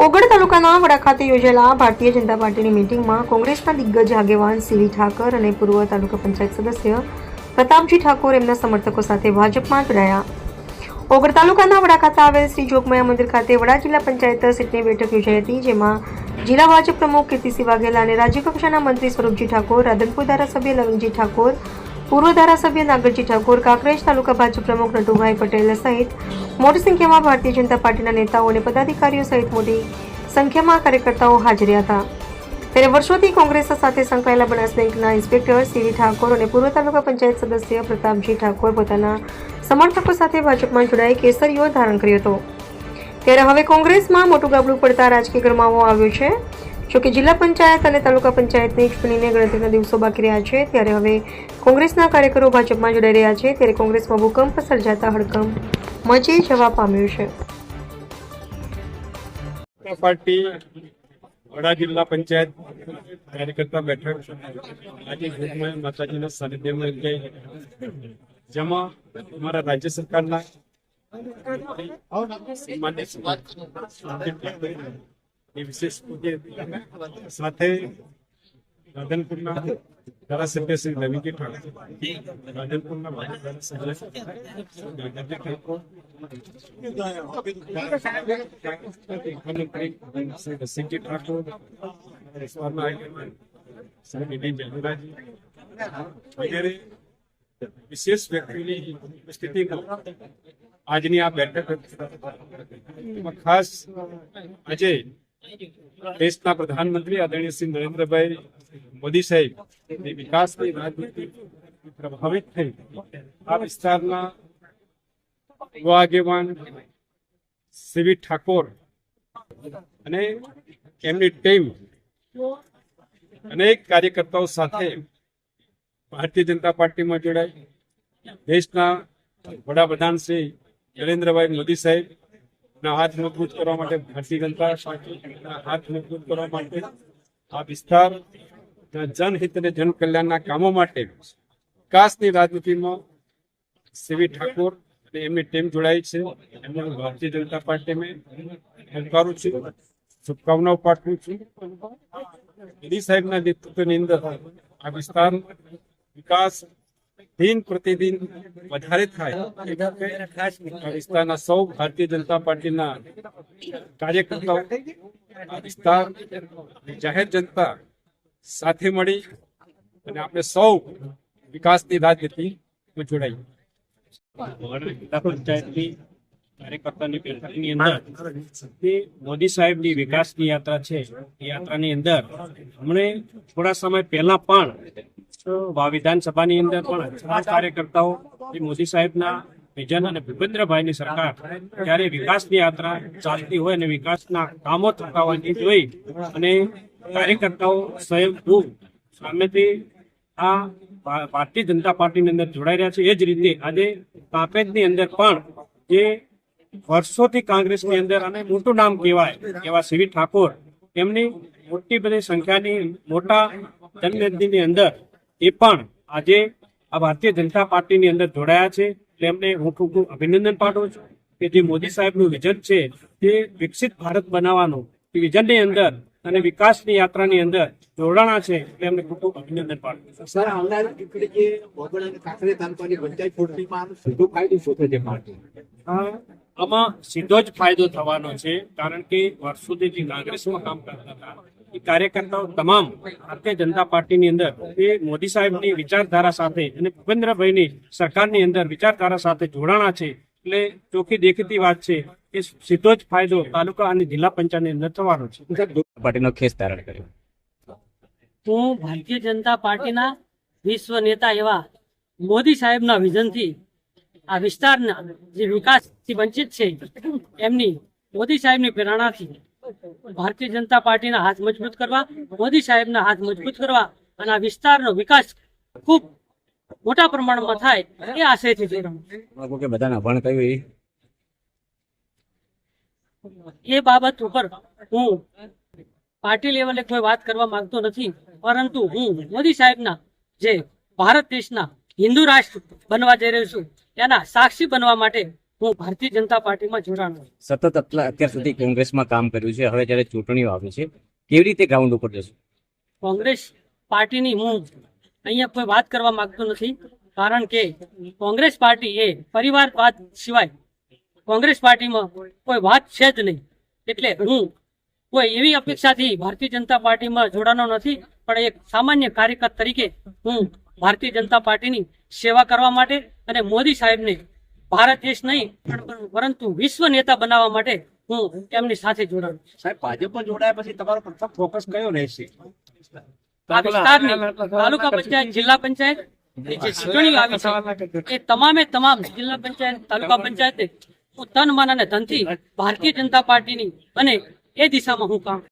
ઓગળ તાલુકાના વડા ખાતે યોજાયેલા ભારતીય જનતા પાર્ટીની મીટિંગમાં કોંગ્રેસના દિગ્ગજ આગેવાન સીવી ઠાકર અને પૂર્વ તાલુકા પંચાયત સદસ્ય પ્રતાપજી ઠાકોર એમના સમર્થકો સાથે ભાજપમાં જોડાયા. ઓગળ તાલુકાના વડા ખાતે આવેલ શ્રી જોગમાયા મંદિર ખાતે વડા જિલ્લા પંચાયત સીટની બેઠક યોજાઈ હતી, જેમાં જિલ્લા ભાજપ પ્રમુખ કીર્તિસિંહ વાઘેલા અને રાજ્યકક્ષાના મંત્રી સ્વરૂપજી ઠાકોર, રાધનપુર ધારાસભ્ય લવિંગજી ઠાકોર, પૂર્વ ધારાસભ્ય નાગરજી ઠાકોર, કાંકરેજ તાલુકા ભાજપ પ્રમુખ નટુભાઈ પટેલ સહિત મોટી સંખ્યામાં ભારતીય જનતા પાર્ટીના નેતાઓ અને પદાધિકારીઓ સહિત મોટી સંખ્યામાં કાર્યકર્તાઓ હાજર હતા. ત્યારે વર્ષોથી કોંગ્રેસ સાથે સંકળાયેલા બનાસ બેંકના ઇન્સ્પેક્ટર સીવી ઠાકોર અને પૂર્વ તાલુકા પંચાયત સદસ્ય પ્રતાપજી ઠાકોર પોતાના સમર્થકો સાથે ભાજપમાં જોડાઈ કેસરીઓ ધારણ કર્યો હતો. ત્યારે હવે કોંગ્રેસમાં મોટું ગાબડું પડતા રાજકીય ગરમાવો આવ્યો છે. જોકે જિલ્લા પંચાયત અને તાલુકા પંચાયતની ચૂંટણીને ગણતરીના દિવસો બાકી રહ્યા છે, ત્યારે હવે કોંગ્રેસના કાર્યકરો ભાજપમાં જોડાઈ રહ્યા છે. ત્યારે કોંગ્રેસમાં ભૂકંપ સર્જાતા હડકંપ મચી જવા પામ્યું છે. પાર્ટી વડા જિલ્લા પંચાયત કાર્યકર્તા બેઠક આજે જોગમાયા માતાજીના સાનિધ્યમાં યોજાઈ, જેમાં અમારા રાજ્ય સરકારના એ વિશેષ સાથે રાધનપુરના ધારાસભ્ય શ્રી લવિંગજી ઠાકોર, રાધનપુરના ભાજપ ધારાસભ્ય નાગરજી ઠાકોર, શ્રી રસિકજી ઠાકોર, વગેરે વિશેષ વ્યક્તિની ઉપસ્થિતિમાં આજની આ બેઠક ખાસ આજે દેશના પ્રધાનમંત્રી આદરણીય શ્રી નરેન્દ્રભાઈ મોદી સાહેબ વિકાસની રાજનીતિ પ્રભાવિત થઈ આ વિસ્તારના યુવા આગેવાન સીવી ઠાકોર અને એમની ટીમ અનેક કાર્યકર્તાઓ સાથે ભારતીય જનતા પાર્ટીમાં જોડાઈ દેશના વડાપ્રધાન શ્રી નરેન્દ્રભાઈ મોદી સાહેબ ના હાથ મજબૂત કરવા માટે, ભારતીય જનતા પાર્ટીના હાથ મજબૂત કરવા માટે, આ વિસ્તાર જનહિત અને જન કલ્યાણના કામો માટે વિકાસની રાજનીતિમાં સીવી ઠાકોર અને એમની ટીમ જોડાઈ છે. એમને હું ભારતીય જનતા પાર્ટીમાં આવકારું છું, શુભકામનાઓ પાઠવું છું. મોદી સાહેબના નેતૃત્વની અંદર આ વિસ્તાર વિકાસ દિન પ્રતિદિન વધારે થાય, આ વિસ્તારના સૌ ભારતીય જનતા પાર્ટીના કાર્યકર્તાઓ, આ વિસ્તાર જાહેર જનતા સાથે મળી અને આપણે સૌ વિકાસની રાજનીતિમાં જોડાઈ. જિલ્લા પંચાયતની કાર્યકર્તાની બેઠકની અંદર મોદી સાહેબની વિકાસની યાત્રા છે. એ યાત્રાની અંદર હમણે થોડા સમય પહેલા પણ વિધાનસભાની અંદર પણ કાર્યકર્તાઓ મોદી સાહેબના વિઝન અને ભૂપેન્દ્રભાઈની સરકાર જ્યારે વિકાસની યાત્રા ચાલતી હોય અને વિકાસના કામો થતા હોય જોઈ અને કાર્યકર્તાઓ સ્વયંભૂ સામેથી આ ભારતીય જનતા પાર્ટીની અંદર જોડાઈ રહ્યા છે. એ જ રીતે આજે કાંકરેજની અંદર પણ જે વર્ષોથી કોંગ્રેસની અંદર અને મોટું નામ કહેવાય એવા સીવી ઠાકોર એમની મોટી બધી સંખ્યાની મોટા જનમેદનીની અંદર એ પણ આજે આ ભારતીય જનતા પાર્ટીની અંદર જોડાયા છે. તેમને હું ખૂબ અભિનંદન પાઠવું છું કે જે મોદી સાહેબનું વિઝન છે તે વિકસિત ભારત બનાવવાનું વિઝનની અંદર અને વિકાસની યાત્રાની અંદર જોડાણા છે. તેમને ખૂબ અભિનંદન પાઠવું છું. સર, આવનારી ચૂંટણી જે ઓગળ અને કાંકરેજ તાલુકાની પંચાયત ચૂંટણીમાં સીધો ફાયદો શોધે છે પાર્ટી. આમાં સીધો જ ફાયદો થવાનો છે, કારણ કે વર્ષોથી જે કોંગ્રેસમાં કામ કરતા હતા એ કાર્યકર્તાઓ તમામ ભારતીય જનતા પાર્ટીની અંદર એ મોદી સાહેબની વિચારધારા સાથે અને ભૂપેન્દ્રભાઈની સરકારની અંદર વિચારધારા સાથે જોડાણા છે. એટલે ચોખ્ખી દેખીતી વાત છે કે સીધો જ ફાયદો તાલુકા અને જિલ્લા પંચાયતની અંદર થવાનો છે. પાર્ટીનો ખેસ ધારણ કર્યો. હું ભારતીય જનતા પાર્ટીના વિશ્વ નેતા એવા મોદી સાહેબના વિઝનથી આ વિસ્તારના જે વિકાસથી વંચિત છે એમની મોદી સાહેબની પ્રેરણાથી ભારતીય જનતા પાર્ટીના હાથ મજબૂત કરવા, મોદી સાહેબના હાથ મજબૂત કરવા અને આ વિસ્તારનો વિકાસ ખૂબ મોટા પ્રમાણમાં થાય એ આશયથી જઈ રહ્યો છું. બધાને અભણ કહ્યું એ બાબત ઉપર હું પાર્ટી લેવલે કોઈ વાત કરવા માંગતો નથી, પરંતુ હું મોદી સાહેબના જે ભારત દેશના હિન્દુ રાષ્ટ્ર બનવા જઈ રહ્યું છું એના સાક્ષી બનવા માટે હું ભારતીય જનતા પાર્ટીમાં જોડાણો છું. સતત અત્યાર સુધી કોંગ્રેસમાં કામ કર્યું છે, હવે જ્યારે ચૂંટણીઓ આવે છે કેવી રીતે ગ્રાઉન્ડ ઉપર જશો? કોંગ્રેસ પાર્ટીની હું અહીંયા કોઈ વાત કરવા માંગતો નથી, કારણ કે કોંગ્રેસ પાર્ટી એ પરિવારવાદ સિવાય કોંગ્રેસ પાર્ટીમાં કોઈ વાત છે જ નહીં. એટલે હું કોઈ એવી અપેક્ષાથી ભારતીય જનતા પાર્ટીમાં જોડાનો નથી, પણ એક સામાન્ય કાર્યકર તરીકે હું ભારતીય જનતા પાર્ટીની સેવા કરવા માટે અને મોદી સાહેબને ભારત દેશ નહીં પરંતુ વિશ્વ નેતા બનાવવા માટે હું એમની સાથે જોડાણું છું. સાહેબ, ભાજપમાં જોડાયા પછી તમારો પ્રથમ ફોકસ કયો રહેશે? આ વિસ્તારની તાલુકા પંચાયત, જિલ્લા પંચાયત જે ચૂંટણી આવી છે એ તમામે તમામ જિલ્લા પંચાયત, તાલુકા પંચાયતે હું તન મન અને ધનથી ભારતીય જનતા પાર્ટીની અને એ દિશામાં હું કામ